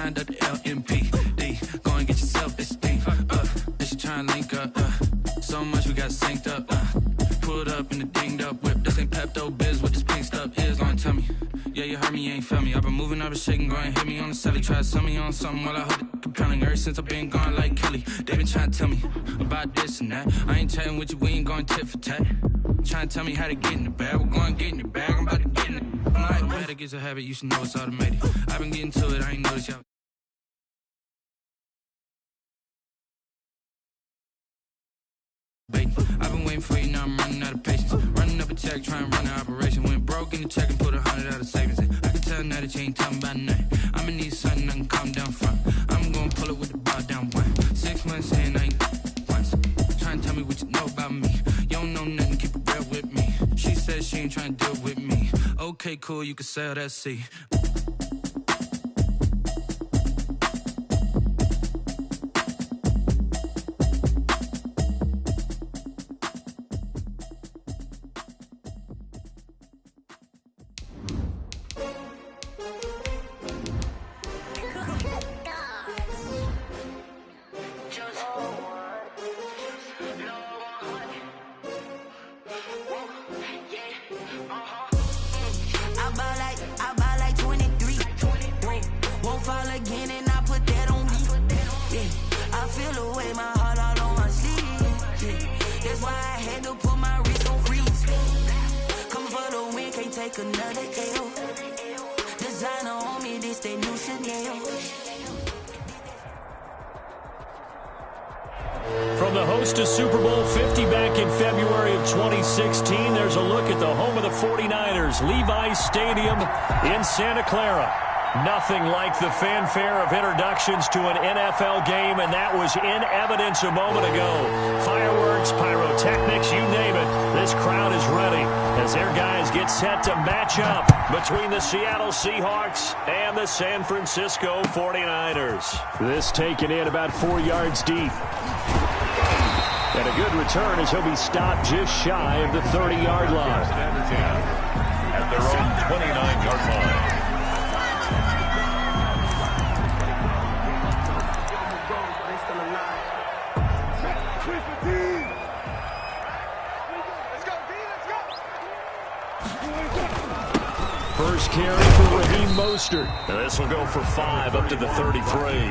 trying to LMPD. Go and get yourself this thing. Bitch, you trying to link up. So much we got synced up. Pulled up in the dinged up whip. This ain't Pepto Biz, what this pink stuff is. Long tell me. Yeah, you heard me, you ain't felt me. I've been moving, I've been shaking, go and hit me on the celly. Try to sell me on something while I hold it compelling. Ever since I've been gone like Kelly, they been trying to tell me about this and that. I ain't chatting with you, we ain't going tit for tat. Trying to tell me how to get in the bag. We're going to get in the bag, I'm about to get in it. I'm like, better get a habit, you should know it's automated. I've been getting to it, I ain't noticed y'all. I've been waiting for you, now I'm running out of patience. Running up a check, trying to run an operation. Went broke in the check and put 100 out of savings in. I can tell now that you ain't talking about nothing. I'ma need something I can calm down front. I'm gonna pull it with the bar down one. 6 months in, I ain't once. Trying to tell me what you know about me. You don't know nothing, keep it real with me. She said she ain't trying to deal with me. Okay, cool, you can sell that C. From the host to Super Bowl 50 back in February of 2016, there's a look at the home of the 49ers, Levi's Stadium in Santa Clara. Nothing like the fanfare of introductions to an NFL game, and that was in evidence a moment ago. Fireworks, pyrotechnics, you name it. This crowd is ready as their guys get set to match up between the Seattle Seahawks and the San Francisco 49ers. This taken in about 4 yards deep. And a good return as he'll be stopped just shy of the 30-yard line. At their own 29-yard line. First carry for Raheem Mostert. And this will go for 5 up to the 33.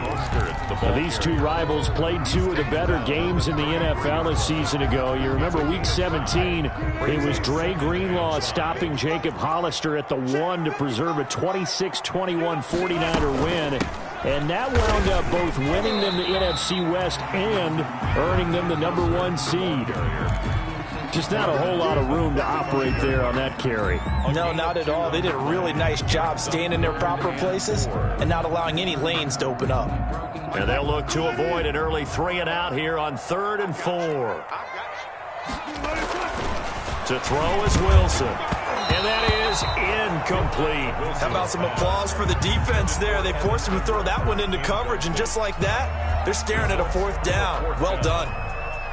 Now, these two rivals played 2 of the better games in the NFL a season ago. You remember Week 17, it was Dre Greenlaw stopping Jacob Hollister at the 1 to preserve a 26-21 49er win. And that wound up both winning them the NFC West and earning them the #1 seed. Just not a whole lot of room to operate there on that carry. No, not at all. They did a really nice job staying in their proper places and not allowing any lanes to open up. And they'll look to avoid an early 3-and-out here on 3rd and 4. To throw is Wilson. And that is incomplete. How about some applause for the defense there? They forced him to throw that one into coverage, and just like that, they're staring at a 4th down. Well done.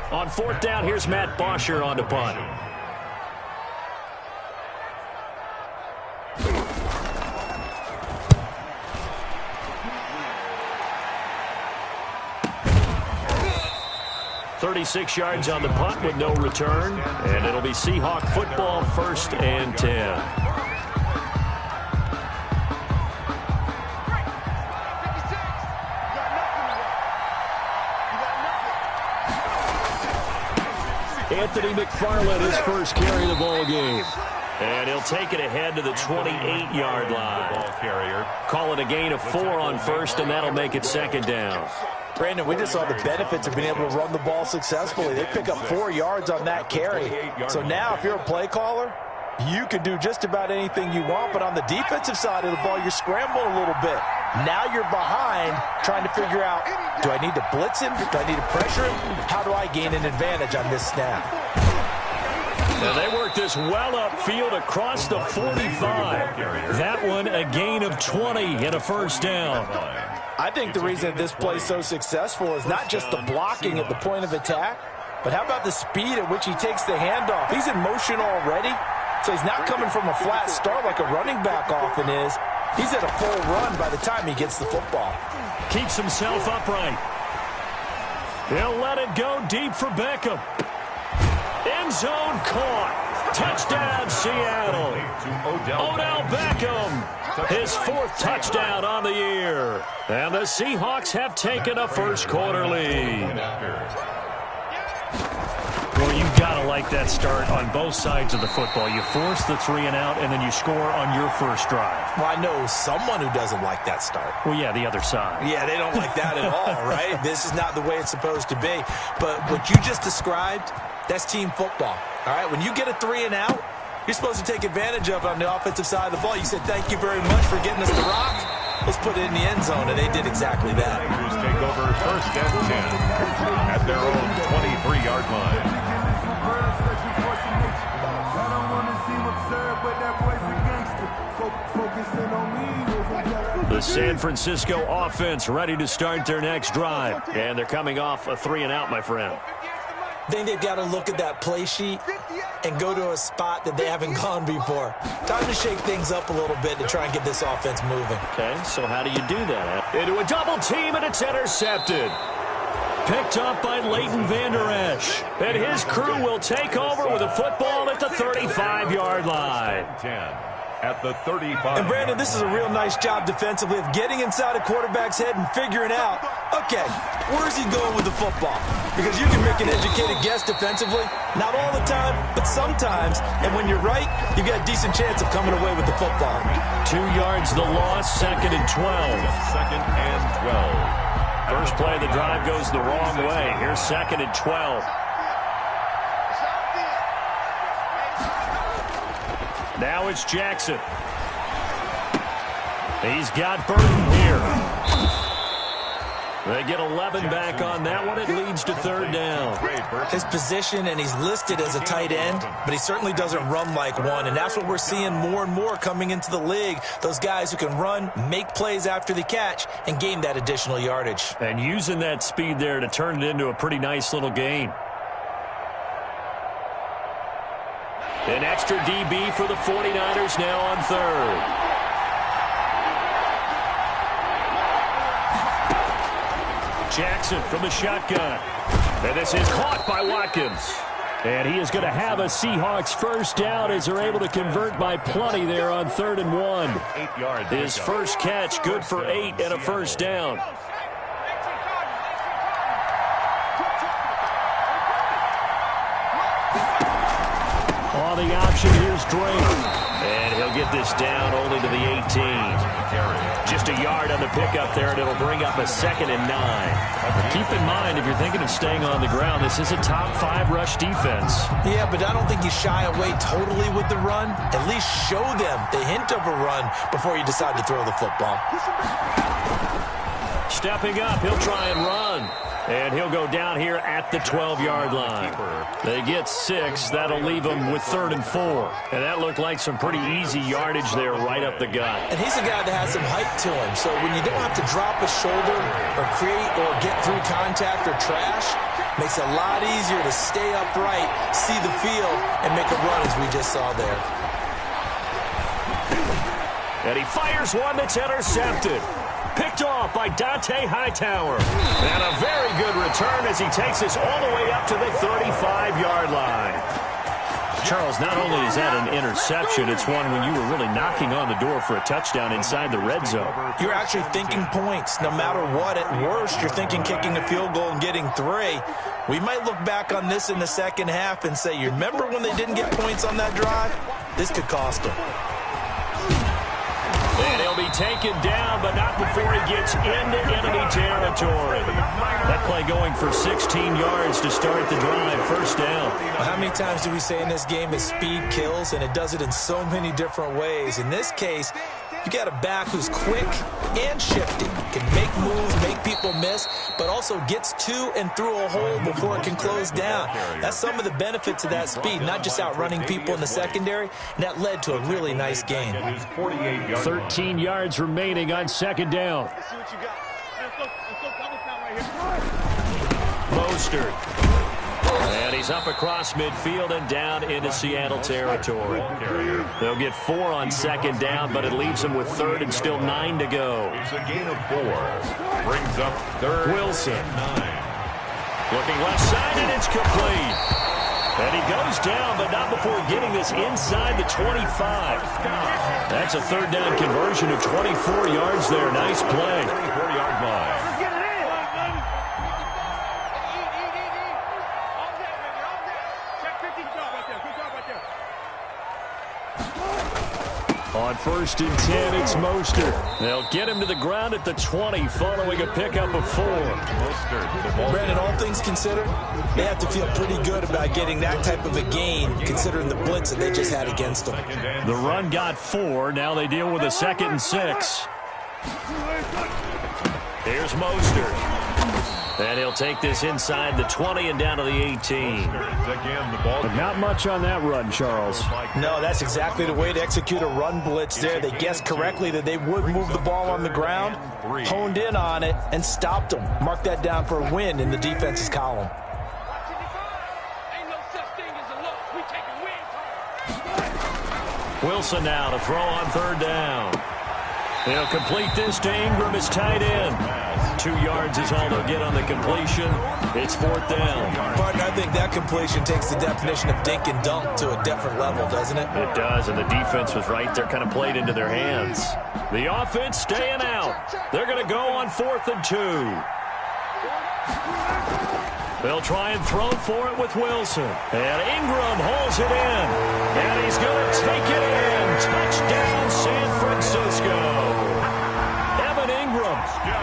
On 4th down, here's Matt Bosher on the punt. "36 yards on the punt with no return, and it'll be Seahawk football, 1st and 10. Anthony McFarland, his first carry of the ball game. And he'll take it ahead to the 28-yard line. Ball carrier. Call it a gain of 4 on 1st, and that'll make it 2nd down. Brandon, we just saw the benefits of being able to run the ball successfully. They pick up 4 yards on that carry. So now if you're a play caller, you can do just about anything you want, but on the defensive side of the ball, you're scrambling a little bit. Now you're behind trying to figure out, do I need to blitz him? Do I need to pressure him? How do I gain an advantage on this snap? Now they work this well upfield across the 45. That one a gain of 20 and a 1st down. I think the reason this play is so successful is not just the blocking at the point of attack, but how about the speed at which he takes the handoff? He's in motion already, so he's not coming from a flat start like a running back often is. He's at a full run by the time he gets the football. Keeps himself upright. He'll let it go deep for Beckham. End zone caught. Touchdown, Seattle. Odell Beckham, his 4th touchdown on the year. And the Seahawks have taken a first-quarter lead. Well, you've got to like that start on both sides of the football. You force the 3-and-out, and then you score on your first drive. Well, I know someone who doesn't like that start. Well, yeah, the other side. Yeah, they don't like that at all, right? This is not the way it's supposed to be. But what you just described, that's team football. All right, when you get a 3-and-out, you're supposed to take advantage of it on the offensive side of the ball. You said, thank you very much for getting us the rock. Let's put it in the end zone, and they did exactly that. Raiders take over 1st and 10 at their own 23-yard line. The San Francisco offense ready to start their next drive. And they're coming off a 3-and-out, my friend. I think they've got to look at that play sheet and go to a spot that they haven't gone before. Time to shake things up a little bit to try and get this offense moving. Okay, so how do you do that? Into a double team, and it's intercepted. Picked up by Leighton Vander Esch. And his crew will take over with a football at the 35-yard line. 10 at the 35. And Brandon, this is a real nice job defensively of getting inside a quarterback's head and figuring out, okay, where's he going with the football? Because you can make an educated guess defensively, not all the time, but sometimes. And when you're right, you've got a decent chance of coming away with the football. 2 yards the loss, 2nd and 12. 2nd and 12. First play of the drive goes the wrong way. Here's 2nd and 12. Now it's Jackson. He's got Burton here. They get 11 back on that one. It leads to 3rd down. His position, and he's listed as a tight end, but he certainly doesn't run like one, and that's what we're seeing more and more coming into the league. Those guys who can run, make plays after the catch, and gain that additional yardage. And using that speed there to turn it into a pretty nice little gain. An extra DB for the 49ers now on 3rd. Jackson from the shotgun. And this is caught by Watkins. And he is going to have a Seahawks first down as they're able to convert by plenty there on 3rd and 1. 8 yards. His first catch good for 8 and a first down. On the option, here's Drake. And he'll get this down only to the 18. Just a yard on the pickup there, and it'll bring up a 2nd and 9. Keep in mind, if you're thinking of staying on the ground, this is a top 5 rush defense. Yeah, but I don't think you shy away totally with the run. At least show them the hint of a run before you decide to throw the football. Stepping up, he'll try and run. And he'll go down here at the 12-yard line. They get 6. That'll leave them with 3rd and 4. And that looked like some pretty easy yardage there right up the gut. And he's a guy that has some height to him. So when you don't have to drop a shoulder or create or get through contact or trash, makes it a lot easier to stay upright, see the field, and make a run as we just saw there. And he fires one that's intercepted. Picked off by Dante Hightower. And a very good return as he takes us all the way up to the 35-yard line. Charles, not only is that an interception, it's one when you were really knocking on the door for a touchdown inside the red zone. You're actually thinking points no matter what. At worst, you're thinking kicking a field goal and getting 3. We might look back on this in the second half and say, you remember when they didn't get points on that drive? This could cost them. And he'll be taken down, but not before he gets into enemy territory. That play going for 16 yards to start the drive. First down. Well, how many times do we say in this game that speed kills, and it does it in so many different ways? In this case, you got a back who's quick and shifty, can make moves, make people miss, but also gets to and through a hole before it can close down. That's some of the benefits of that speed, not just outrunning people in the secondary, and that led to a really nice game. 13 yards remaining on 2nd down. Mostert And he's up across midfield and down into Seattle territory. They'll get 4 on second down, but it leaves them with third and still 9 to go. It's a gain of 4. Brings up third. Wilson. And 9. Looking left side, and it's complete. And he goes down, but not before getting this inside the 25. That's a third down conversion of 24 yards there. Nice play. 24-yard line. On 1st and 10, it's Mostert. They'll get him to the ground at the 20 following a pickup of 4. Brandon, all things considered, they have to feel pretty good about getting that type of a gain considering the blitz that they just had against them. The run got 4. Now they deal with a 2nd and 6. Here's Mostert. And he'll take this inside the 20 and down to the 18. But not much on that run, Charles. No, that's exactly the way to execute a run blitz there. They guessed correctly that they would move the ball on the ground, honed in on it, and stopped them. Mark that down for a win in the defense's column. Wilson now to throw on 3rd down. They'll complete this to Ingram as tight end. 2 yards is all they'll get on the completion. It's 4th down. Partner, I think that completion takes the definition of dink and dunk to a different level, doesn't it? It does, and the defense was right there, kind of played into their hands. The offense staying out. They're going to go on 4th and 2. They'll try and throw for it with Wilson. And Ingram holds it in. And he's going to take it in. Touchdown, San Francisco.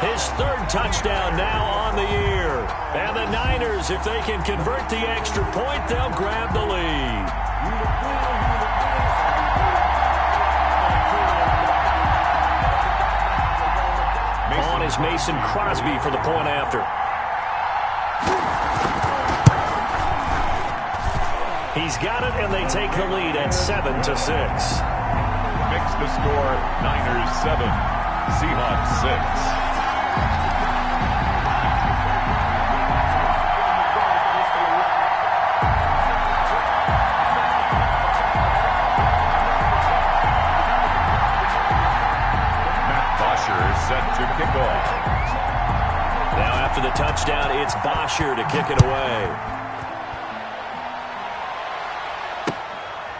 His 3rd touchdown now on the year. And the Niners, if they can convert the extra point, they'll grab the lead. On is Mason Crosby for the point after. He's got it, and they take the lead at 7-6. Makes the score Niners 7, Seahawks 6. Set to kick off. Now after the touchdown, it's Bosher to kick it away.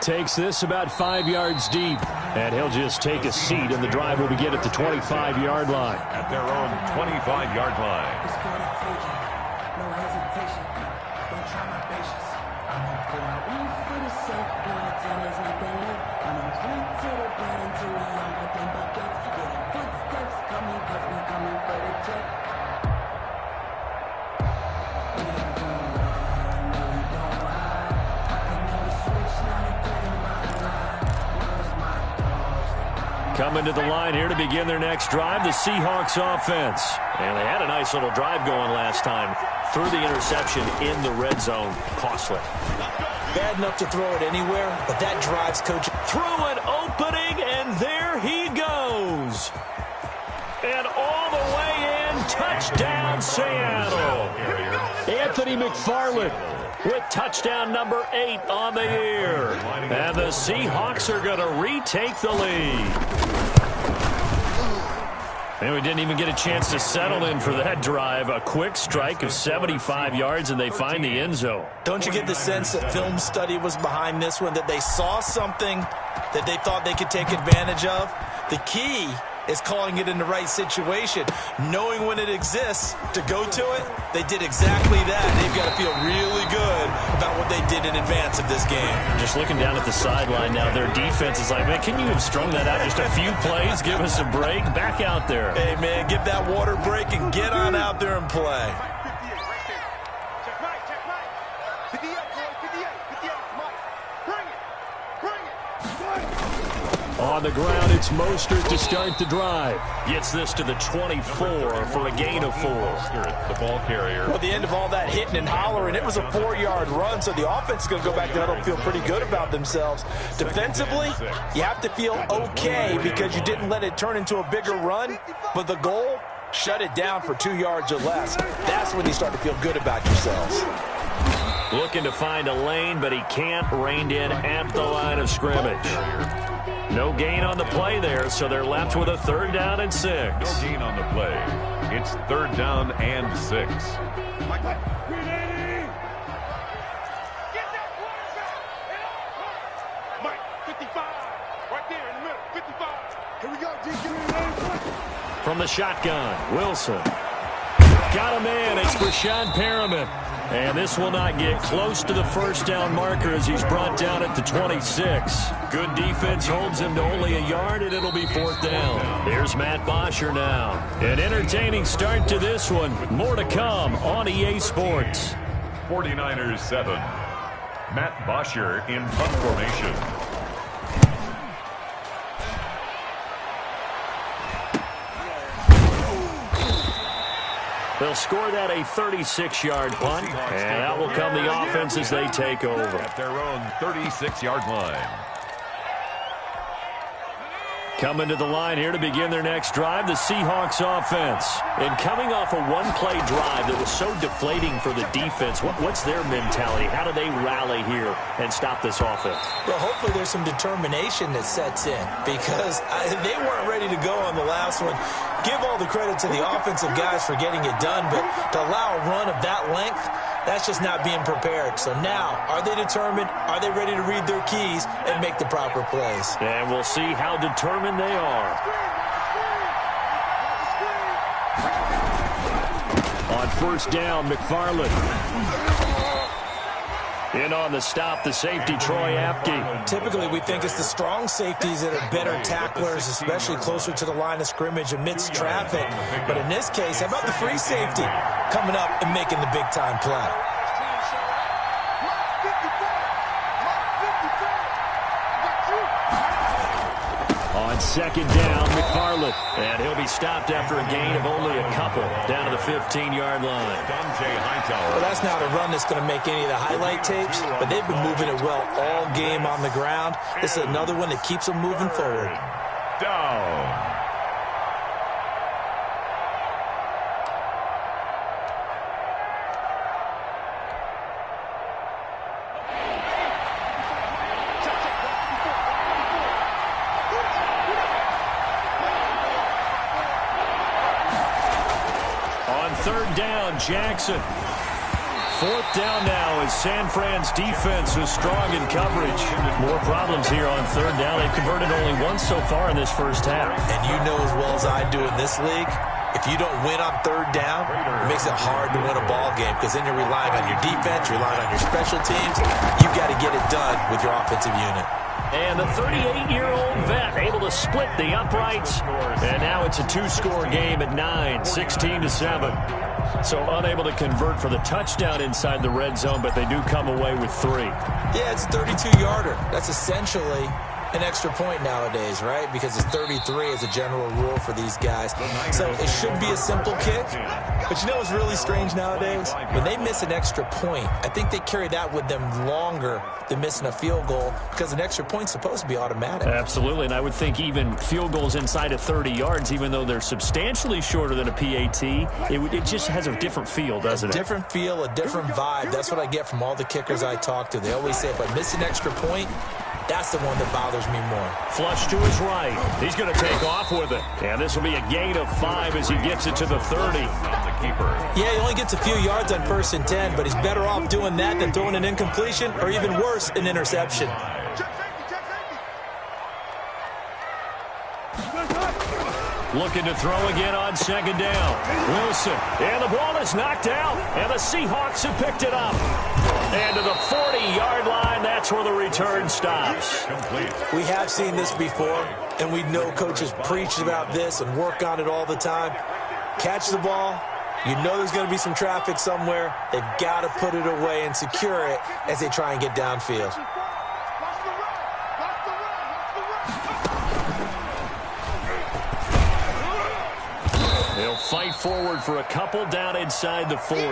Takes this about 5 yards deep, and he'll just take a seat, and the drive will begin at the 25-yard line. At their own 25-yard line. No hesitation. Don't try my patience. I'm gonna pull out one for the safe blood. Tennis make them live. I'm gonna drink to the bread until we all got them buckets. Yeah, the footsteps coming, cause we coming for the jet. We ain't gonna run, no, we don't hide. I can never switch, now they playing my line. Where's my dogs? Coming to the line here to begin their next drive, the Seahawks offense. And they had a nice little drive going last time. Threw the interception in the red zone. Costly. Bad enough to throw it anywhere, but that drives coach. Through an opening, and there he goes. And all the way in, touchdown Seattle. Anthony McFarland with touchdown number 8 on the year. And the Seahawks are going to retake the lead. And we didn't even get a chance to settle in for that drive. A quick strike of 75 yards, and they find the end zone. Don't you get the sense that film study was behind this one, that they saw something that they thought they could take advantage of? The key is calling it in the right situation, knowing when it exists to go to it. They did exactly that. They've got to feel really good about what they did in advance of this game. Just looking down at the sideline now, their defense is like, man, can you have strung that out just a few plays? Give us a break. Back out there. Hey, man, give that water break and get on out there and play. On the ground, it's Mostert to start the drive. Gets this to the 24 for a gain of 4. The ball carrier. Well, at the end of all that hitting and hollering, it was a 4-yard run, so the offense is going to go back there and feel pretty good about themselves. Defensively, you have to feel okay because you didn't let it turn into a bigger run, but the goal, shut it down for 2 yards or less. That's when you start to feel good about yourselves. Looking to find a lane, but he can't. Reined in at the line of scrimmage. No gain on the play there, so they're left with a 3rd down and 6. No gain on the play. It's 3rd down and 6. Mike, 55. Right there in the middle. 55. Here we go, G. From the shotgun, Wilson. Got him in. It's Brashad Perriman. And this will not get close to the 1st down marker as he's brought down at the 26. Good defense holds him to only a yard, and it'll be 4th down. Here's Matt Bosher now. An entertaining start to this one. More to come on EA Sports. 49ers 7. Matt Bosher in punt formation. They'll score that a 36-yard punt, and that will come the offense as they take over. At their own 36-yard line. Coming to the line here to begin their next drive, the Seahawks offense. And coming off a one-play drive that was so deflating for the defense, what's their mentality? How do they rally here and stop this offense? Well, hopefully there's some determination that sets in because they weren't ready to go on the last one. Give all the credit to the offensive guys for getting it done, but to allow a run of that length, that's just not being prepared. So now, are they determined? Are they ready to read their keys and make the proper plays? And we'll see how determined they are. On 1st down, McFarland. In on the stop, the safety, Troy Apke. Typically, we think it's the strong safeties that are better tacklers, especially closer to the line of scrimmage amidst traffic. But in this case, how about the free safety coming up and making the big-time play? On 2nd down, McFarland. And he'll be stopped after a gain of only a couple down to the 15-yard line. Well, that's not a run that's going to make any of the highlight tapes, but they've been moving it well all game on the ground. This is another one that keeps them moving forward. Down. Jackson. 4th down now as San Fran's defense is strong in coverage. More problems here on 3rd down. They've converted only once so far in this first half. And you know as well as I do in this league, if you don't win on 3rd down, it makes it hard to win a ball game because then you're relying on your defense, you're relying on your special teams. You've got to get it done with your offensive unit. And the 38-year-old vet able to split the uprights. And now it's a 2-score game at 9, 16-7. So unable to convert for the touchdown inside the red zone, but they do come away with 3. Yeah, it's a 32-yarder. That's essentially an extra point nowadays, right? Because it's 33 as a general rule for these guys. So it should be a simple kick. But you know what's really strange nowadays? When they miss an extra point, I think they carry that with them longer than missing a field goal because an extra point's supposed to be automatic. Absolutely, and I would think even field goals inside of 30 yards, even though they're substantially shorter than a PAT, it just has a different feel, doesn't it? A different feel, a different vibe. That's what I get from all the kickers I talk to. They always say if I miss an extra point, that's the one that bothers me more. Flush to his right. He's going to take off with it. And this will be a gain of 5 as he gets it to the 30. Yeah, he only gets a few yards on 1st and 10, but he's better off doing that than throwing an incompletion or even worse, an interception. Looking to throw again on 2nd down. Wilson. And the ball is knocked out. And the Seahawks have picked it up. And to the 40-yard line, that's where the return stops. We have seen this before, and we know coaches preach about this and work on it all the time. Catch the ball. You know there's going to be some traffic somewhere. They've got to put it away and secure it as they try and get downfield. He'll fight forward for a couple down inside the 40.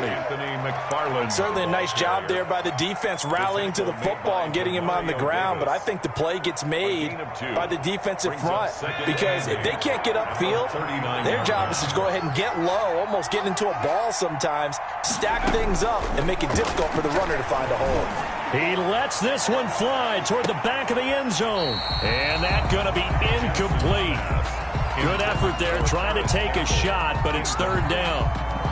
Certainly a nice job there by the defense rallying to the football and getting him on the ground, but I think the play gets made by the defensive front because if they can't get upfield, their job is to go ahead and get low, almost get into a ball sometimes, stack things up, and make it difficult for the runner to find a hole. He lets this one fly toward the back of the end zone, and that's going to be incomplete. Good effort there trying to take a shot, but it's third down.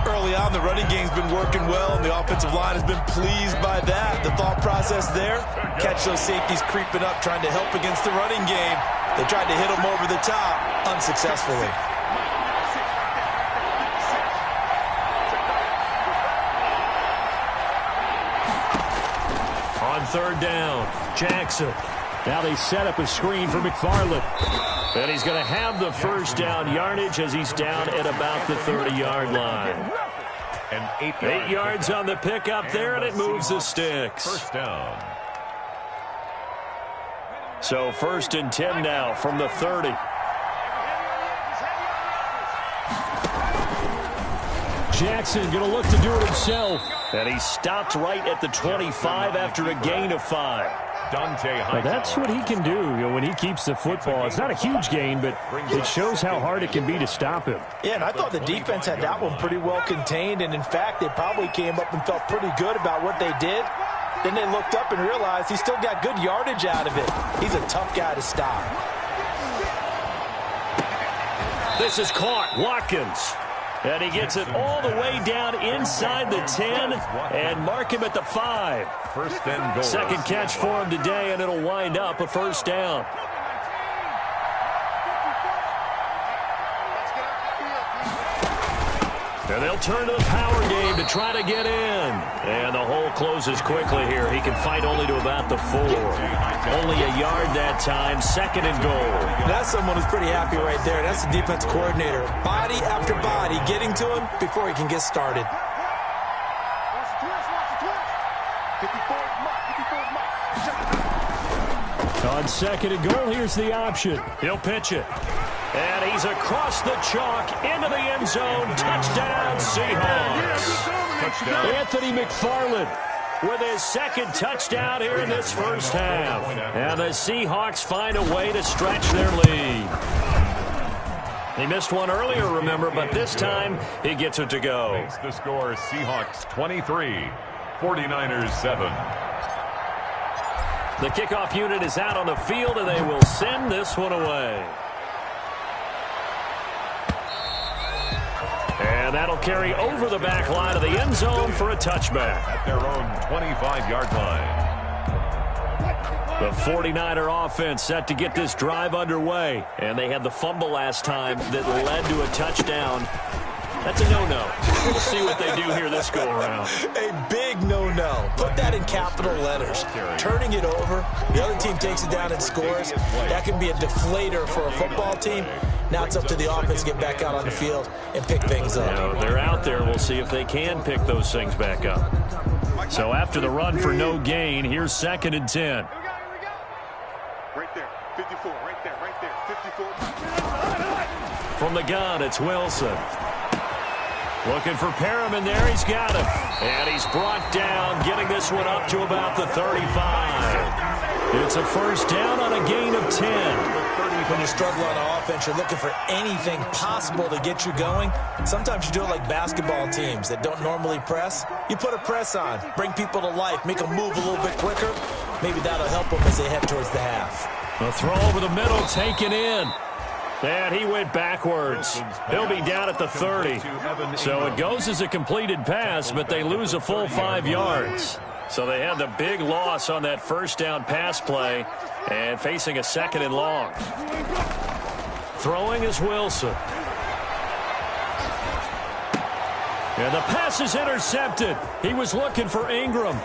Early on, the running game's been working well, and the offensive line has been pleased by that. The thought process there, catch those safeties creeping up, trying to help against the running game. They tried to hit them over the top, unsuccessfully. On third down, Jackson. Now they set up a screen for McFarland. And he's going to have the first down yardage as he's down at about the 30-yard line. And 8 yards on the pickup there, and it moves the sticks. First down. So 1st and 10 now from the 30. Jackson going to look to do it himself. And he stopped right at the 25 after a gain of 5. Well, that's what he can do, when he keeps the football. It's not a huge gain, but it shows how hard it can be to stop him. Yeah, and I thought the defense had that one pretty well contained, and in fact, they probably came up and felt pretty good about what they did. Then they looked up and realized he still got good yardage out of it. He's a tough guy to stop. This is caught. Watkins. And he gets it all the way down inside the 10 and mark him at the 5. First and goal. Second catch for him today, and it'll wind up a first down. And they'll turn to the power game to try to get in. And the hole closes quickly here. He can fight only to about the 4. Only a yard that time. Second and goal. That's someone who's pretty happy right there. That's the defense coordinator. Body after body getting to him before he can get started. On second and goal, here's the option. He'll pitch it. And he's across the chalk into the end zone. Touchdown, Seahawks. Touchdown. Anthony McFarland with his second touchdown here in this first half. And the Seahawks find a way to stretch their lead. He missed one earlier, remember, but this time he gets it to go. Makes the score Seahawks 23, 49ers 7. The kickoff unit is out on the field, and they will send this one away. And that'll carry over the back line of the end zone for a touchback. At their own 25-yard line. The 49er offense set to get this drive underway. And they had the fumble last time that led to a touchdown. That's a no-no. We'll see what they do here this go-around. A big no-no. Put that in capital letters. Turning it over, the other team takes it down and scores. That can be a deflator for a football team. Now it's up to the offense to get back out on the field and pick things up. They're out there. We'll see if they can pick those things back up. So after the run for no gain, here's 2nd and 10. Right there, 54, right there, 54. From the gun, it's Wilson. Looking for Perriman there. He's got him. And he's brought down, getting this one up to about the 35. It's a first down on a gain of 10. When you struggle on offense, you're looking for anything possible to get you going. Sometimes you do it like basketball teams that don't normally press. You put a press on, bring people to life, make them move a little bit quicker. Maybe that'll help them as they head towards the half. A throw over the middle, taken in. And he went backwards. He'll be down at the 30. So it goes as a completed pass, but they lose a full 5 yards. So they had the big loss on that first down pass play and facing a 2nd and long. Throwing is Wilson. And the pass is intercepted. He was looking for Ingram.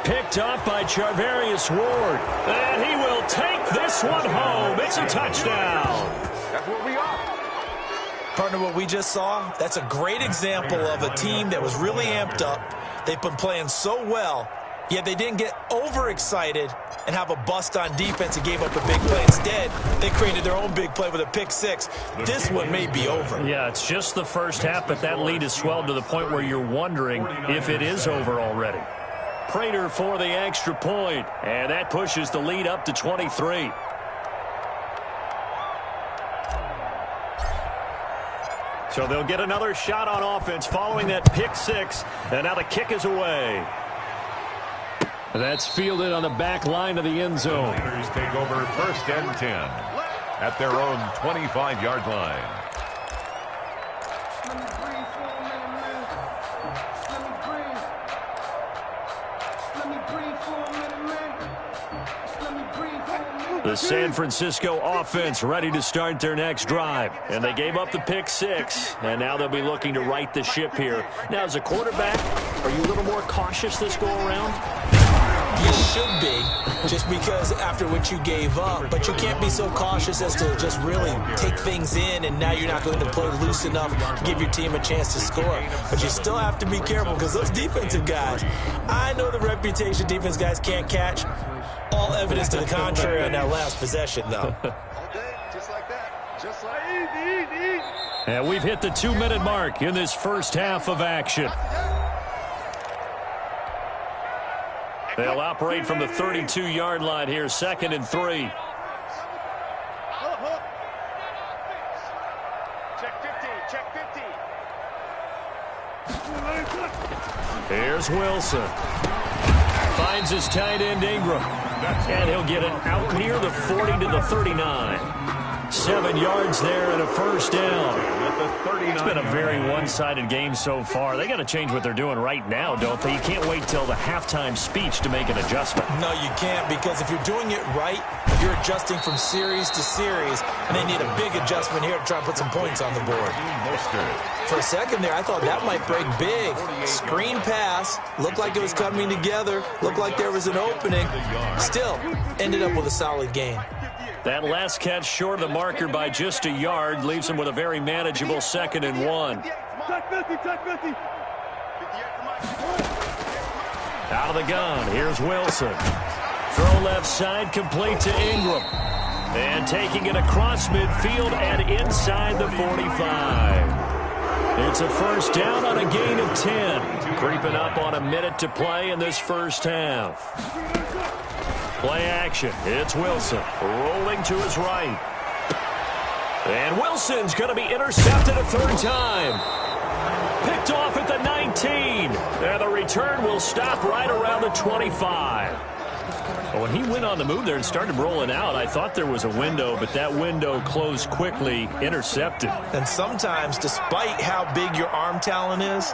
Picked up by Charvarius Ward. And he will take this one home. It's a touchdown. That's what we are. Partner, what we just saw, that's a great example of a team that was really amped up. They've been playing so well, Yet they didn't get overexcited and have a bust on defense and gave up a big play. Instead, they created their own big play with a pick six. This one may be over. Yeah, it's just the first half, but that lead has swelled to the point where you're wondering if it is over already. Prater for the extra point, and that pushes the lead up to 23. So they'll get another shot on offense following that pick six, and now the kick is away. That's fielded on the back line of the end zone. Leaders take over first and 10 at their own 25-yard line. The San Francisco offense ready to start their next drive. And they gave up the pick six, and now they'll be looking to right the ship here. Now, as a quarterback, are you a little more cautious this go-around? You should be, just because after what you gave up. But you can't be so cautious as to just really take things in, and now you're not going to play loose enough to give your team a chance to score. But you still have to be careful because those defensive guys, I know the reputation defense guys can't catch. All evidence to the contrary on that last possession, though. Just like that. Just like easy. And we've hit the 2-minute mark in this first half of action. They'll operate from the 32-yard line here, 2nd and 3. Check 50. Here's Wilson. Finds his tight end, Ingram. And he'll get it out near the 40 to the 39. 7 yards there and a first down. It's been a very one-sided game so far. They got to change what they're doing right now, don't they? You can't wait till the halftime speech to make an adjustment. No, you can't, because if you're doing it right, you're adjusting from series to series, and they need a big adjustment here to try and put some points on the board. For a second there, I thought that might break big. Screen pass, looked like it was coming together, looked like there was an opening. Still, ended up with a solid gain. That last catch short of the marker by just a yard leaves him with a very manageable 2nd and 1. Out of the gun, here's Wilson. Throw left side, complete to Ingram. And taking it across midfield and inside the 45. It's a first down on a gain of 10. Creeping up on a minute to play in this first half. Play action. It's Wilson rolling to his right. And Wilson's going to be intercepted a 3rd time. Picked off at the 19. And the return will stop right around the 25. When he went on the move there and started rolling out, I thought there was a window, but that window closed quickly, intercepted. And sometimes, despite how big your arm talent is,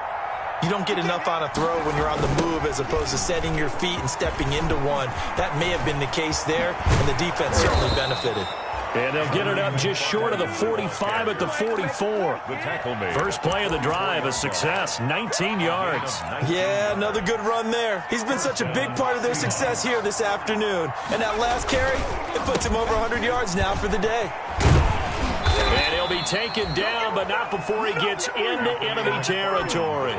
you don't get enough on a throw when you're on the move as opposed to setting your feet and stepping into one. That may have been the case there, and the defense certainly benefited. And they'll get it up just short of the 45 at the 44. First play of the drive, a success, 19 yards. Yeah, another good run there. He's been such a big part of their success here this afternoon. And that last carry, it puts him over 100 yards now for the day. And he'll be taken down, but not before he gets into enemy territory.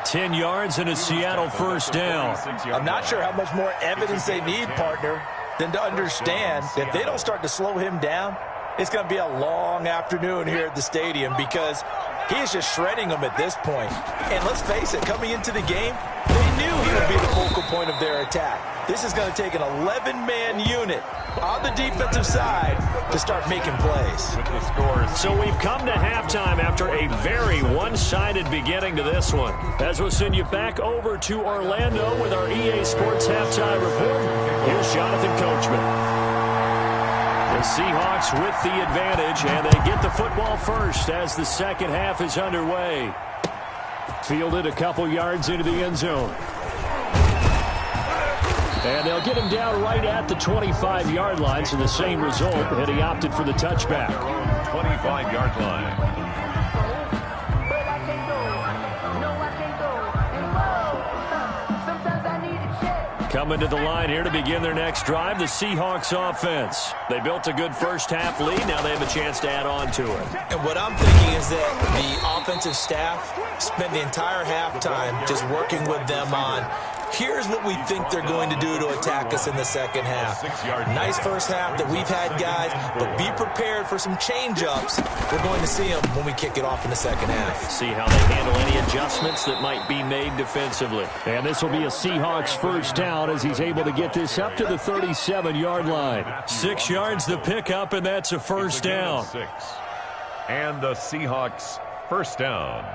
10 yards and a Seattle first down. I'm not sure how much more evidence they need, partner, than to understand that if they don't start to slow him down, it's going to be a long afternoon here at the stadium because he is just shredding them at this point. And let's face it, coming into the game, they knew he would be the focal point of their attack. This is going to take an 11-man unit on the defensive side to start making plays. So we've come to halftime after a very one-sided beginning to this one. As we'll send you back over to Orlando with our EA Sports Halftime Report, here's Jonathan Coachman. The Seahawks with the advantage, and they get the football first as the second half is underway. Fielded a couple yards into the end zone. And they'll get him down right at the 25-yard line, so the same result, and he opted for the touchback. 25-yard line. Coming to the line here to begin their next drive, the Seahawks offense. They built a good first-half lead. Now they have a chance to add on to it. And what I'm thinking is that the offensive staff spent the entire halftime just working with them on Here's what we think they're going to do to attack us in the second half. Nice first half that we've had, guys, but be prepared for some change-ups. We're going to see them when we kick it off in the second half. See how they handle any adjustments that might be made defensively. And this will be a Seahawks first down as he's able to get this up to the 37-yard line. 6 yards the pickup, and that's a first down. And the Seahawks first down.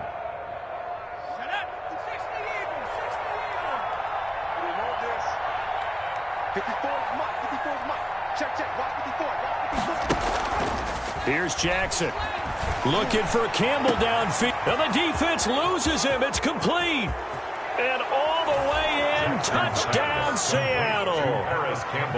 Here's Jackson. Looking for Campbell downfield. And the defense loses him. It's complete. And all the way in. Touchdown, Seattle.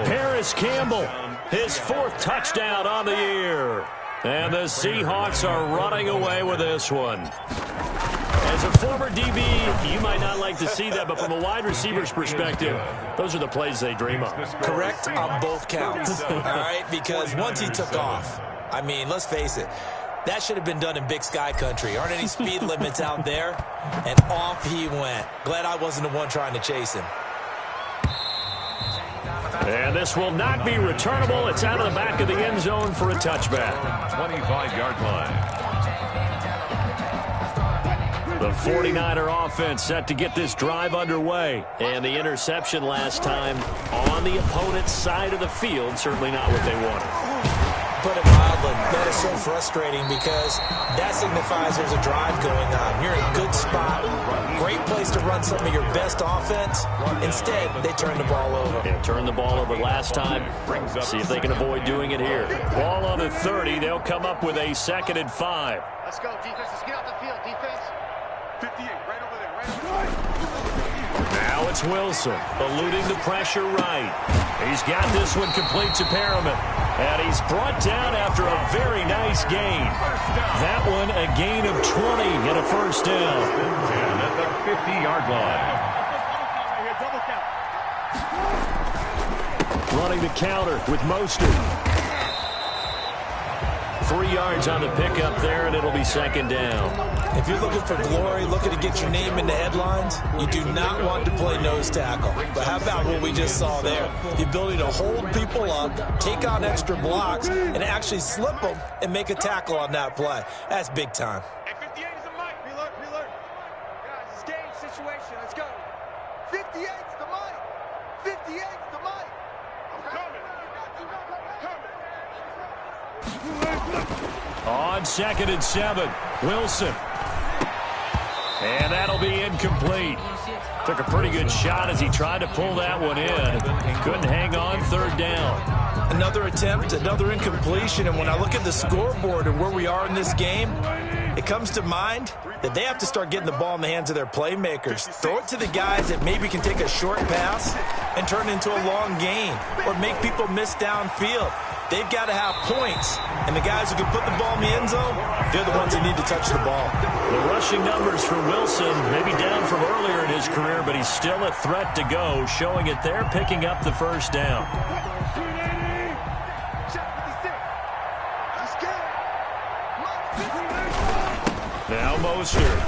Paris Campbell. His 4th touchdown on the year. And the Seahawks are running away with this one. As a former DB, you might not like to see that, but from a wide receiver's perspective, those are the plays they dream of. Correct on both counts, all right? Because once he took off, I mean, let's face it, that should have been done in Big Sky country. Aren't any speed limits out there? And off he went. Glad I wasn't the one trying to chase him. And this will not be returnable. It's out of the back of the end zone for a touchback. 25-yard line. The 49er offense set to get this drive underway. And the interception last time on the opponent's side of the field, certainly not what they wanted. Put it mildly, that is so frustrating because that signifies there's a drive going on. You're in a good spot, great place to run some of your best offense. Instead, they turn the ball over. Yeah, turned the ball over last time. See if they can avoid doing it here. Ball on the 30. They'll come up with a 2nd and 5. Let's go, defense. Let's get off the field, defense. 58, right over there, right over there. Now it's Wilson, eluding the pressure right. He's got this one complete to Perriman. And he's brought down after a very nice gain. That one a gain of 20 and a first down. And at the 50-yard line. Running the counter with Mostert. 3 yards on the pickup there, and it'll be 2nd down. If you're looking for glory, looking to get your name in the headlines, you do not want to play nose tackle. But how about what we just saw there? The ability to hold people up, take on extra blocks, and actually slip them and make a tackle on that play. That's big time. Hey, 58 is the mic. Reload. Guys, it's game situation. Let's go. 58's the mic. 58's the mic. I'm coming. On 2nd and 7, Wilson. And that'll be incomplete. Took a pretty good shot as he tried to pull that one in. Couldn't hang on, 3rd down. Another attempt, another incompletion, and when I look at the scoreboard and where we are in this game, it comes to mind that they have to start getting the ball in the hands of their playmakers. Throw it to the guys that maybe can take a short pass and turn it into a long gain or make people miss downfield. They've got to have points, and the guys who can put the ball in the end zone, they're the ones that need to touch the ball. The rushing numbers for Wilson maybe down from earlier in his career, but he's still a threat to go, showing it there, picking up the first down. Now Mostert.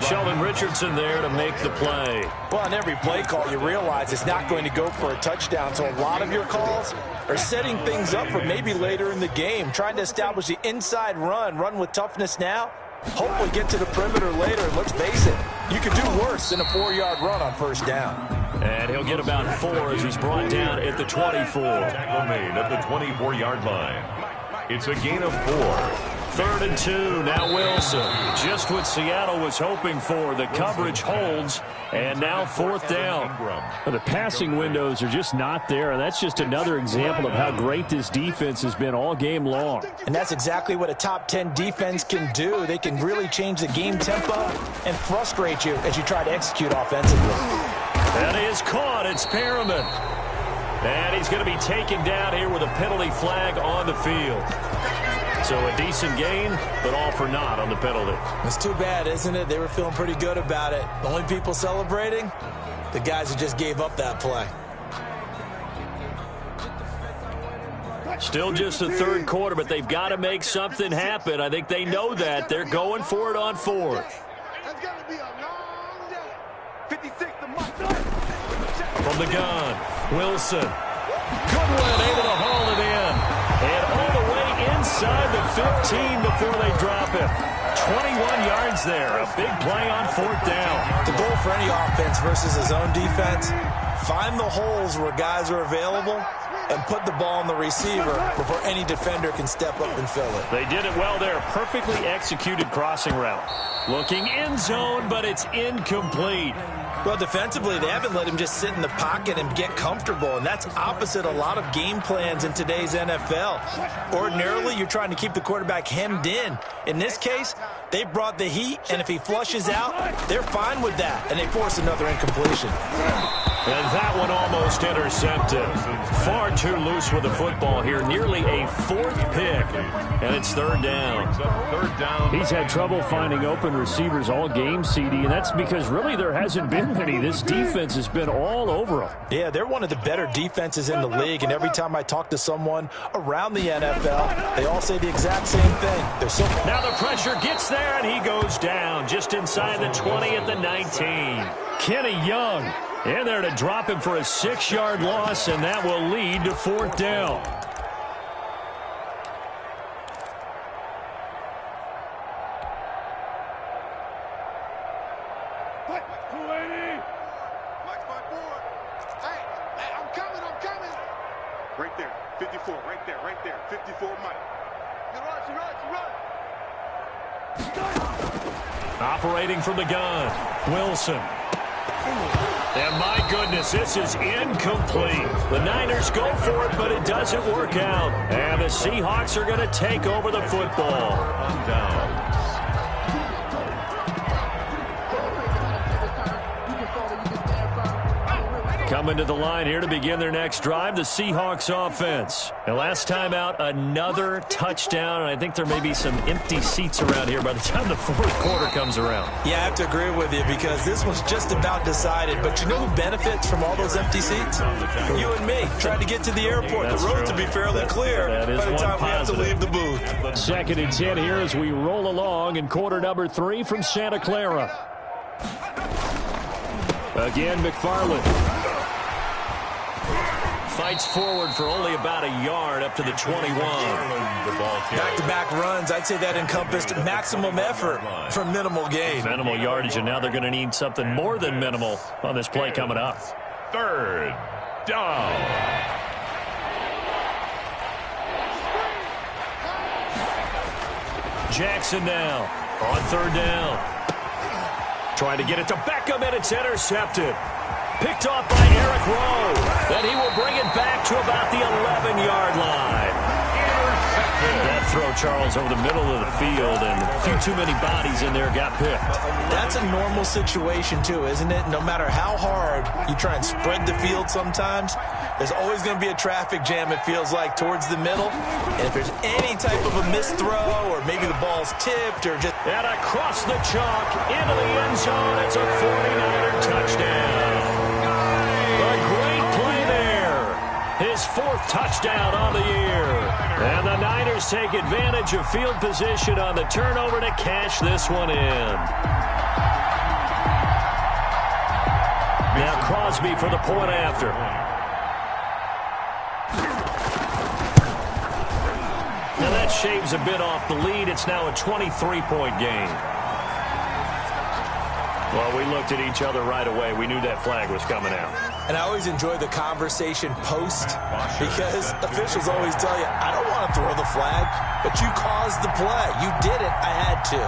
Sheldon Richardson there to make the play. Well, on every play call, you realize it's not going to go for a touchdown. So a lot of your calls are setting things up for maybe later in the game, trying to establish the inside run with toughness now, hopefully get to the perimeter later. And let's face it, you could do worse than a 4-yard run on first down. And he'll get about 4 as he's brought down at the 24. Tackle made at the 24-yard line. It's a gain of 4. 3rd and 2, now Wilson. Just what Seattle was hoping for. The coverage holds, and now 4th down. The passing windows are just not there, and that's just another example of how great this defense has been all game long. And that's exactly what a top 10 defense can do. They can really change the game tempo and frustrate you as you try to execute offensively. That is caught. It's Perriman. And he's going to be taken down here with a penalty flag on the field. So a decent gain, but all for naught on the penalty. It's too bad, isn't it? They were feeling pretty good about it. The only people celebrating, the guys who just gave up that play. Still just the 3rd quarter, but they've got to make something happen. I think they know that. They're going for it on 4th. It's going to be a long day. 56 to Mike. From the gun, Wilson. Goodwin able to haul it in. And all the way inside the 15 before they drop him. 21 yards there. A big play on 4th down. The goal for any offense versus his own defense, find the holes where guys are available and put the ball on the receiver before any defender can step up and fill it. They did it well there. Perfectly executed crossing route. Looking end zone, but it's incomplete. Well, defensively, they haven't let him just sit in the pocket and get comfortable, and that's opposite a lot of game plans in today's NFL. Ordinarily, you're trying to keep the quarterback hemmed in. In this case, they brought the heat, and if he flushes out, they're fine with that, and they force another incompletion. And that one almost intercepted. Far too loose with the football here. Nearly a 4th pick. And it's 3rd down. He's had trouble finding open receivers all game, CD, and that's because really there hasn't been many. This defense has been all over them. Yeah, they're one of the better defenses in the league, and every time I talk to someone around the NFL, they all say the exact same thing. Now the pressure gets there, and he goes down just inside the 20 at the 19. Kenny Young in there to drop him for a 6-yard loss, and that will lead to 4th down. Hey, I'm coming. Right there, 54, right there, 54, Mike. You run. Operating from the gun, Wilson. And my goodness, this is incomplete. The Niners go for it, but it doesn't work out. And the Seahawks are going to take over the football. Coming to the line here to begin their next drive, the Seahawks offense. And last time out, another touchdown, and I think there may be some empty seats around here by the time the 4th quarter comes around. Yeah, I have to agree with you because this one's just about decided. But you know who benefits from all those empty seats? You and me, trying to get to the airport. The road to be fairly clear by the time we have to leave the booth. 2nd and 10 here as we roll along in quarter number 3 from Santa Clara. Again, McFarland. Fights forward for only about a yard up to the 21. Back-to-back runs, I'd say that encompassed maximum effort for minimal gain. Minimal yardage, and now they're going to need something more than minimal on this play coming up. 3rd down. Jackson now on 3rd down. Trying to get it to Beckham, and it's intercepted. Picked off by Eric Rowe. Then he will bring it back to about the 11-yard line. That throw, Charles, over the middle of the field, and a few too many bodies in there got picked. That's a normal situation, too, isn't it? No matter how hard you try and spread the field sometimes, there's always going to be a traffic jam, it feels like, towards the middle. And if there's any type of a missed throw, or maybe the ball's tipped, or just... And across the chalk, into the end zone, it's a 49er touchdown. His 4th touchdown on the year. And the Niners take advantage of field position on the turnover to cash this one in. Now Crosby for the point after. Now that shaves a bit off the lead. It's now a 23-point game. Well, we looked at each other right away. We knew that flag was coming out. And I always enjoy the conversation post because officials always tell you, I don't want to throw the flag, but you caused the play. You did it. I had to.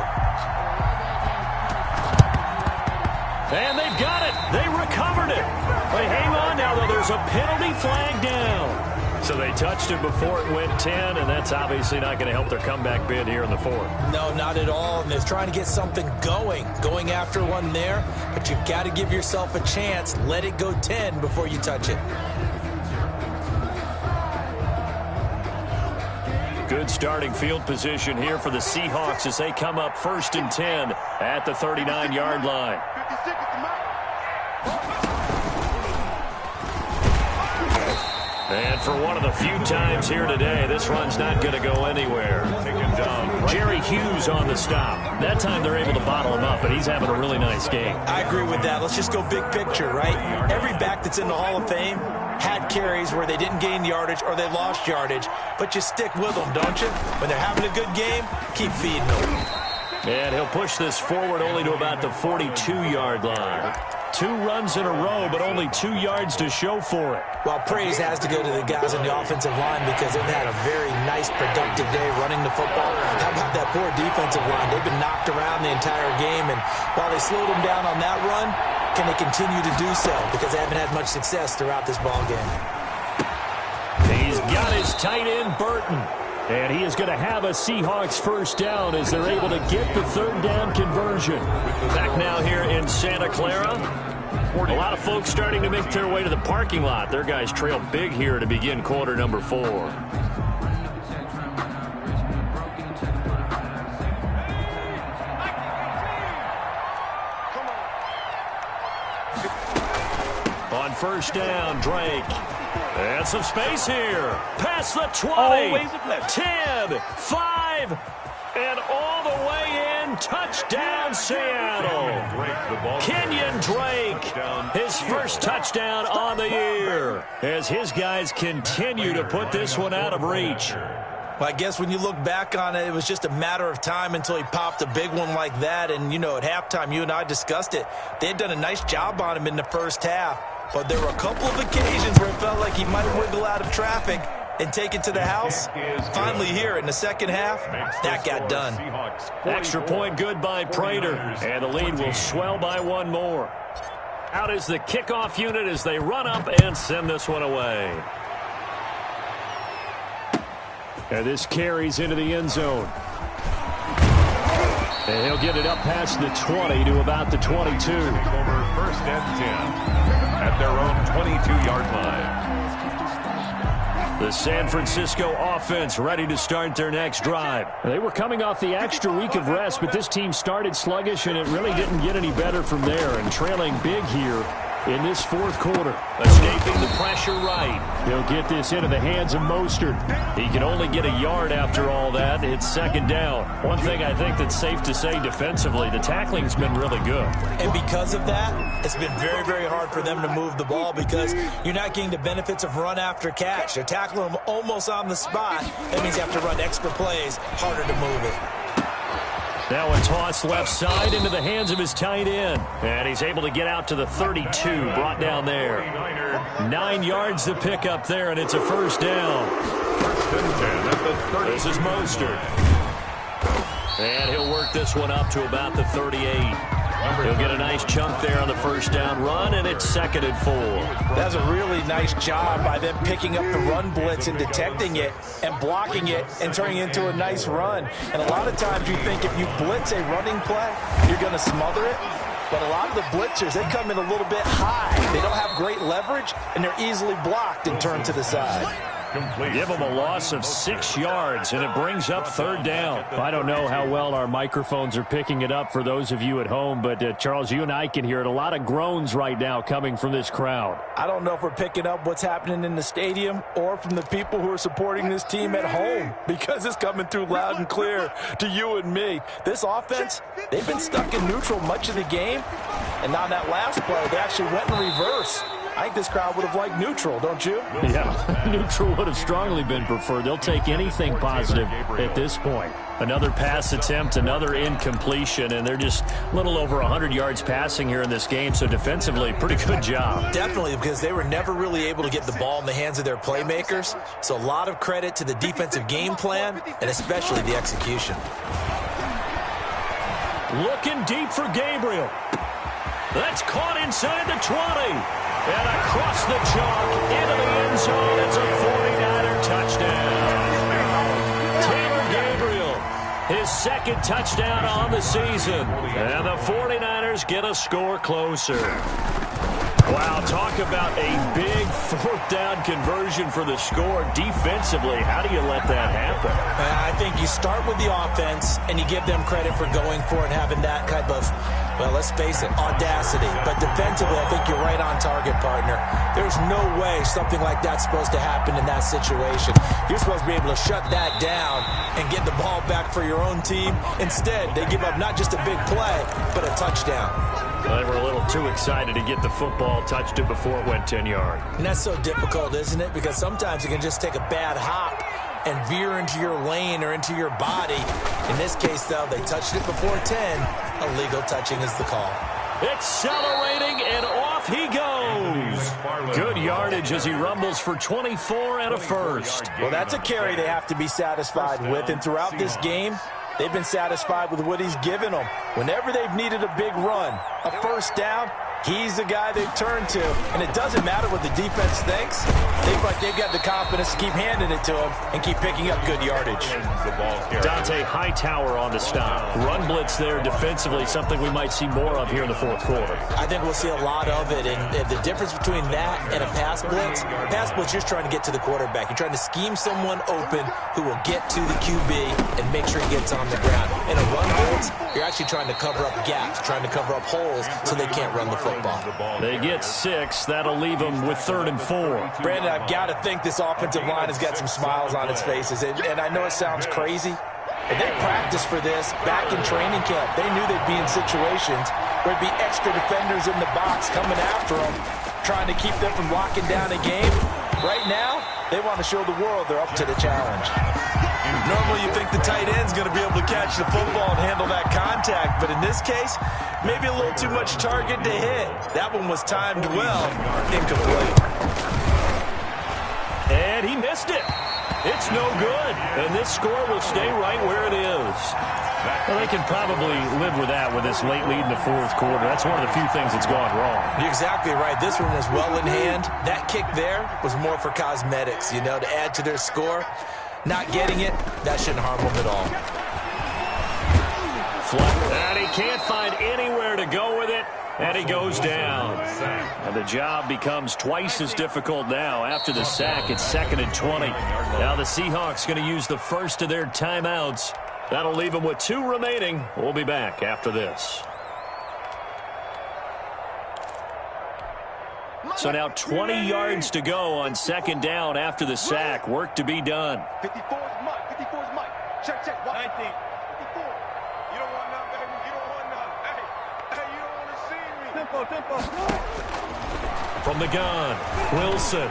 And they've got it. They recovered it. But hang on now, though. There's a penalty flag down. So they touched it before it went 10, and that's obviously not going to help their comeback bid here in the 4th. No, not at all. And they're trying to get something going after one there. But you've got to give yourself a chance. Let it go 10 before you touch it. Good starting field position here for the Seahawks as they come up 1st and 10 at the 39-yard line. 56 at the Mike. And for one of the few times here today, this run's not going to go anywhere. Taken down Jerry Hughes on the stop. That time they're able to bottle him up, but he's having a really nice game. I agree with that. Let's just go big picture, right? Every back that's in the Hall of Fame had carries where they didn't gain yardage or they lost yardage, but you stick with them, don't you? When they're having a good game, keep feeding them. And he'll push this forward only to about the 42-yard line. 2 runs in a row, but only 2 yards to show for it. Well, praise has to go to the guys on the offensive line because they've had a very nice, productive day running the football. How about that poor defensive line? They've been knocked around the entire game, and while they slowed them down on that run, can they continue to do so? Because they haven't had much success throughout this ball game. He's got his tight end, Burton. And he is going to have a Seahawks first down as they're able to get the 3rd down conversion. Back now here in Santa Clara. A lot of folks starting to make their way to the parking lot. Their guys trail big here to begin quarter number 4. On first down, Drake. And some space here. Past the 20, 10, 5, and all the way in. Touchdown, Seattle. Kenyon Drake, his first touchdown on the year, as his guys continue to put this one out of reach. Well, I guess when you look back on it, it was just a matter of time until he popped a big one like that. And, you know, at halftime, you and I discussed it. They had done a nice job on him in the first half. But there were a couple of occasions where it felt like he might wiggle out of traffic and take it to the house. Finally here in the second half, that got done. Extra point good by Prater. And the lead will swell by 1 more. Out is the kickoff unit as they run up and send this one away. And this carries into the end zone. And he'll get it up past the 20 to about the 22. Over 1st and 10 at their own 22-yard line. The San Francisco offense ready to start their next drive. They were coming off the extra week of rest, but this team started sluggish, and it really didn't get any better from there. And trailing big here in this 4th quarter. Escaping the pressure right. He'll get this into the hands of Mostert. He can only get a yard after all that. It's 2nd down. One thing I think that's safe to say defensively, the tackling's been really good. And because of that, it's been very, very hard for them to move the ball because you're not getting the benefits of run after catch. They're tackling them almost on the spot. That means you have to run extra plays, harder to move it. Now a toss left side into the hands of his tight end. And he's able to get out to the 32, brought down there. 9 yards to pick up there, and it's a first down. This is Mostert. And he'll work this one up to about the 38. He'll get a nice chunk there on the first down run, and it's 2nd and 4. That's a really nice job by them picking up the run blitz and detecting it and blocking it and turning it into a nice run. And a lot of times you think if you blitz a running play, you're going to smother it. But a lot of the blitzers, they come in a little bit high. They don't have great leverage, and they're easily blocked and turned to the side. Give them a loss of 6 yards, and it brings up 3rd down. I don't know how well our microphones are picking it up for those of you at home, but Charles, you and I can hear it. A lot of groans right now coming from this crowd. I don't know if we're picking up what's happening in the stadium or from the people who are supporting this team at home, because it's coming through loud and clear to you and me. This offense, they've been stuck in neutral much of the game, and on that last play, they actually went in reverse. I think this crowd would have liked neutral, don't you? Yeah, neutral would have strongly been preferred. They'll take anything positive at this point. Another pass attempt, another incompletion, and they're just a little over 100 yards passing here in this game, so defensively, pretty good job. Definitely, because they were never really able to get the ball in the hands of their playmakers, so a lot of credit to the defensive game plan, and especially the execution. Looking deep for Gabriel. That's caught inside the 20. And across the chalk into the end zone. It's a 49er touchdown. Taylor Gabriel, his 2nd touchdown on the season. And the 49ers get a score closer. Wow, talk about a big 4th down conversion for the score. Defensively, how do you let that happen? I think you start with the offense, and you give them credit for going for it and having that type of Well, let's face it, audacity. But defensively, I think you're right on target, partner. There's no way something like that's supposed to happen in that situation. You're supposed to be able to shut that down and get the ball back for your own team. Instead, they give up not just a big play, but a touchdown. Well, they were a little too excited to get the football, touched it before it went 10 yards. And that's so difficult, isn't it? Because sometimes you can just take a bad hop and veer into your lane or into your body. In this case, though, they touched it before 10. Illegal touching is the call. Accelerating, and off he goes. Good yardage as he rumbles for 24 and a first. Well, that's a carry they have to be satisfied with. And throughout this game, they've been satisfied with what he's given them. Whenever they've needed a big run, a first down, he's the guy they've turned to. And it doesn't matter what the defense thinks. They've got the confidence to keep handing it to him and keep picking up good yardage. Dante Hightower on the stop. Run blitz there defensively, something we might see more of here in the fourth quarter. I think we'll see a lot of it. And the difference between that and a pass blitz, you're trying to get to the quarterback. You're trying to scheme someone open who will get to the QB and make sure he gets on the ground. In a run blitz, you're actually trying to cover up gaps, trying to cover up holes so they can't run the football. They get 6. That'll leave them with 3rd and 4. Brandon, I've got to think this offensive line has got some smiles on its faces. And I know it sounds crazy, but they practiced for this back in training camp. They knew they'd be in situations where there'd be extra defenders in the box coming after them, trying to keep them from locking down a game. Right now, they want to show the world they're up to the challenge. Normally, you think the tight end's going to be able to catch the football and handle that contact, but in this case, maybe a little too much target to hit. That one was timed well, incomplete. And he missed it. It's no good. And this score will stay right where it is. Well, they can probably live with that with this late lead in the fourth quarter. That's one of the few things that's gone wrong. You're exactly right. This one was well in hand. That kick there was more for cosmetics, to add to their score. Not getting it, that shouldn't harm them at all. And he can't find anywhere to go with it, and he goes down. And the job becomes twice as difficult now after the sack. It's 2nd and 20. Now the Seahawks going to use the first of their timeouts. That'll leave them with 2 remaining. We'll be back after this. So now 20 yards to go on 2nd down after the sack. Work to be done. 54 is Mike. 54 is Mike. Check. 19. 54. You don't want none, baby. You don't want none. Hey, you don't want to see me. Tempo. From the gun, Wilson.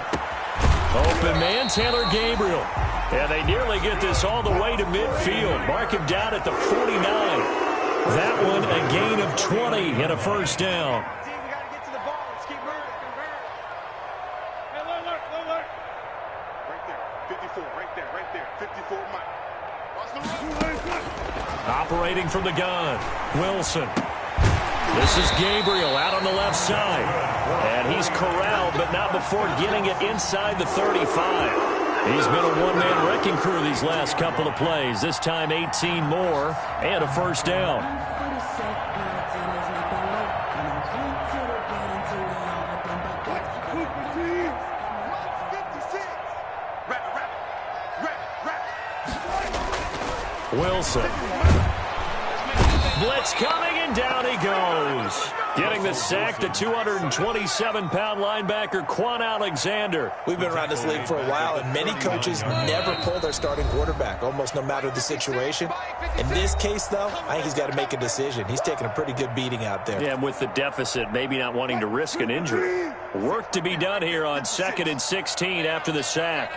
Open man, Taylor Gabriel. And they nearly get this all the way to midfield. Mark him down at the 49. That one a gain of 20 and a first down. Operating from the gun, Wilson. This is Gabriel out on the left side. And he's corralled, but not before getting it inside the 35. He's been a one-man wrecking crew these last couple of plays. This time 18 more and a first down. Wilson. Blitz coming, and down he goes. Getting the sack to 227-pound linebacker Quan Alexander. We've been around this league for a while, and many coaches never pull their starting quarterback, almost no matter the situation. In this case, though, I think he's got to make a decision. He's taking a pretty good beating out there. Yeah, and with the deficit, maybe not wanting to risk an injury. Work to be done here on 2nd and 16 after the sack.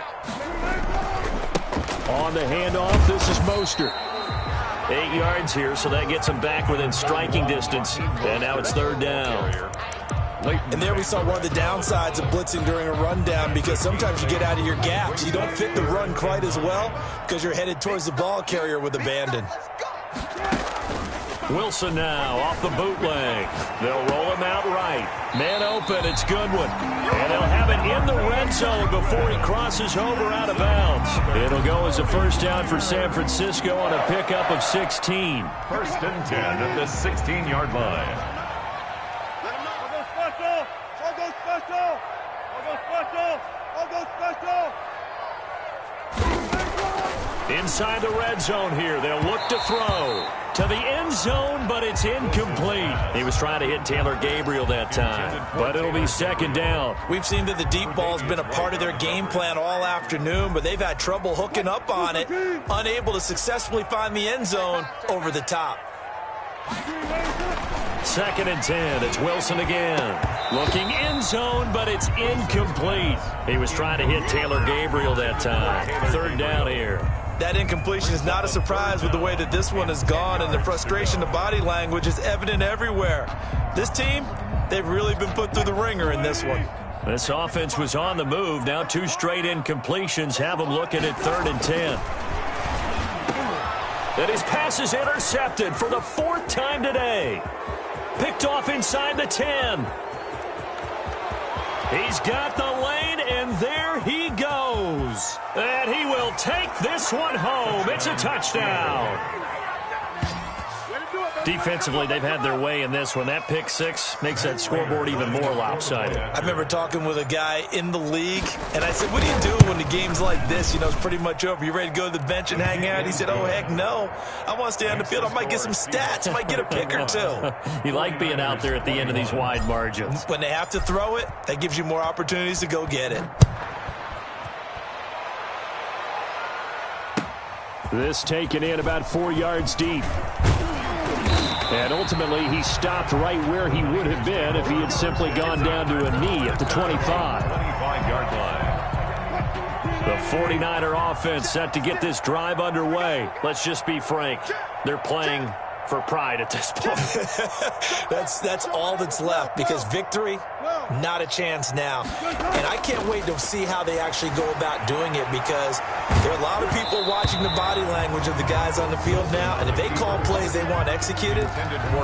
On the handoff, this is Mostert. 8 yards here, so that gets him back within striking distance. And now it's 3rd down. And there we saw one of the downsides of blitzing during a rundown, because sometimes you get out of your gaps. You don't fit the run quite as well because you're headed towards the ball carrier with abandon. Wilson now off the bootleg. They'll roll him out right. Man open, it's Goodwin. And they'll have it in the red zone before he crosses over out of bounds. It'll go as a first down for San Francisco on a pickup of 16. 1st and 10 at the 16-yard line. Inside the red zone here, they'll look to throw. To the end zone, but it's incomplete. He was trying to hit Taylor Gabriel that time, but it'll be second down. We've seen that the deep ball has been a part of their game plan all afternoon, but they've had trouble hooking up on it, unable to successfully find the end zone over the top. Second and 10. It's Wilson again. Looking end zone, but it's incomplete. He was trying to hit Taylor Gabriel that time. Third down here. That incompletion is not a surprise with the way that this one has gone, and the frustration, the body language is evident everywhere. This team, they've really been put through the ringer in this one. This offense was on the move. Now 2 straight incompletions have them looking at 3rd and 10. And his pass is intercepted for the 4th time today. Picked off inside the 10. He's got the lane, and there he goes. And he will take this one home. It's a touchdown. Defensively, they've had their way in this one. That pick six makes that scoreboard even more lopsided. I remember talking with a guy in the league, and I said, what do you do when the game's like this? You know, it's pretty much over. You ready to go to the bench and hang out? He said, oh, heck no. I want to stay on the field. I might get some stats. I might get a pick or two. You like being out there at the end of these wide margins. When they have to throw it, that gives you more opportunities to go get it. This taken in about 4 yards deep. And ultimately, he stopped right where he would have been if he had simply gone down to a knee at the 25. 25-yard line. The 49er offense set to get this drive underway. Let's just be frank. They're playing for pride at this point. That's all that's left, because victory, not a chance now. And I can't wait to see how they actually go about doing it, because there are a lot of people watching the body language of the guys on the field now, and if they call plays they want executed,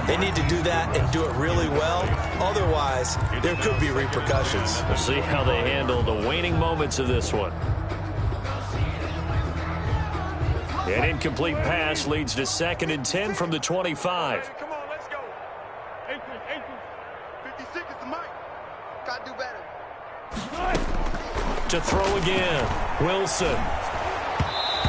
they need to do that and do it really well. Otherwise, there could be repercussions. We'll see how they handle the waning moments of this one. An incomplete pass leads to 2nd and 10 from the 25. Come on, let's go. 56 is the mic. Gotta do better. To throw again, Wilson.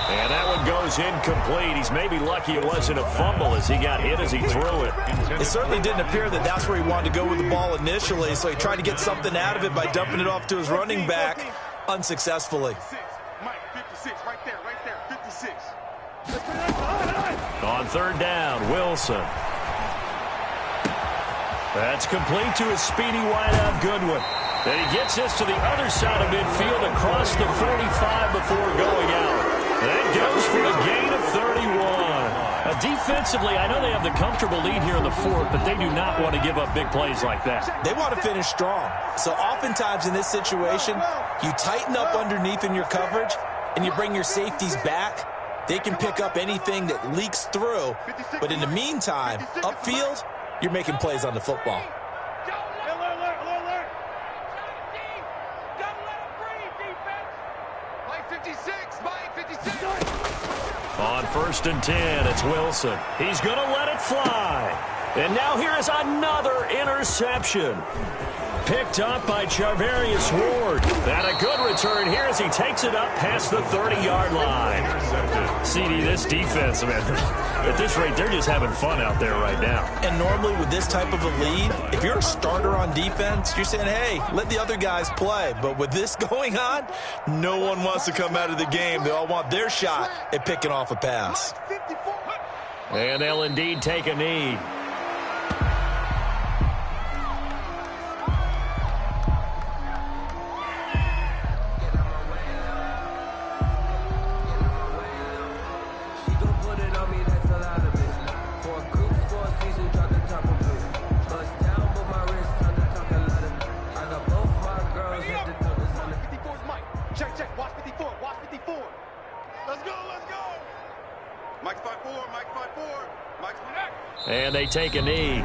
And that one goes incomplete. He's maybe lucky it wasn't a fumble as he got hit as he threw it. It certainly didn't appear that that's where he wanted to go with the ball initially, so he tried to get something out of it by dumping it off to his running back unsuccessfully. Mike, 56, right there, 56. On 3rd down, Wilson. That's complete to his speedy wideout, Goodwin. And he gets this to the other side of midfield across the 45 before going out. That goes for a gain of 31. Defensively, I know they have the comfortable lead here in the 4th, but they do not want to give up big plays like that. They want to finish strong. So oftentimes in this situation, you tighten up underneath in your coverage, and you bring your safeties back. They can pick up anything that leaks through. But in the meantime, upfield, you're making plays on the football. On 1st and 10, it's Wilson. He's going to let it fly. And now here is another interception. Picked up by Charvarius Ward. And a good return here as he takes it up past the 30-yard line. CD, this defense, man, at this rate, they're just having fun out there right now. And normally with this type of a lead, if you're a starter on defense, you're saying, hey, let the other guys play. But with this going on, no one wants to come out of the game. They all want their shot at picking off a pass. And they'll indeed take a knee. And they take a knee.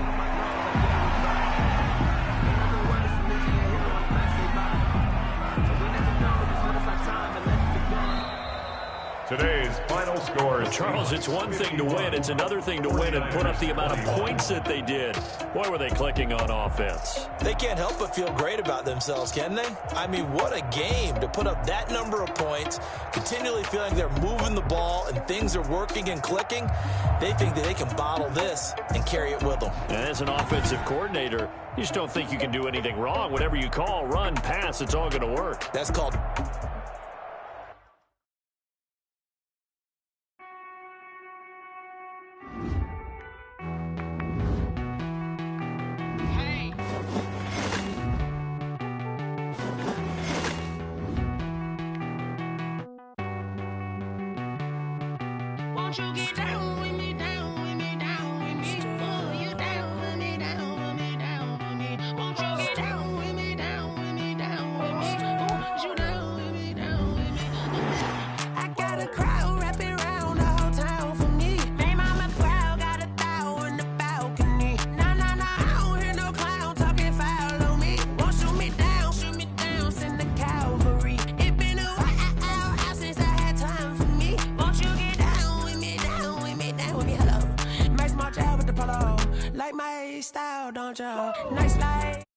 Today's final score. scores. Charles, it's one thing to win. It's another thing to win and put up the amount of points that they did. Boy, were they clicking on offense. They can't help but feel great about themselves, can they? I mean, what a game to put up that number of points, continually feeling they're moving the ball and things are working and clicking. They think that they can bottle this and carry it with them. And as an offensive coordinator, you just don't think you can do anything wrong. Whatever you call, run, pass, it's all going to work. That's called... Won't you get down with me, down with me, down with me? Pull you down with me, down with me, down with me. Won't you get down with me, down with me, down with me? Won't you down with me, down with me? I got a crowd wrapping around the whole town for me. Name on my crowd, got a thou in the balcony. Nah, nah, nah, I don't hear no clown talking foul on me. Won't shoot me down, send the cavalry. It been a while since I had time for me. Won't you get down with me, down with me, down with me? Hello, Max March out with the polo. Like my style, don't you? Nice life.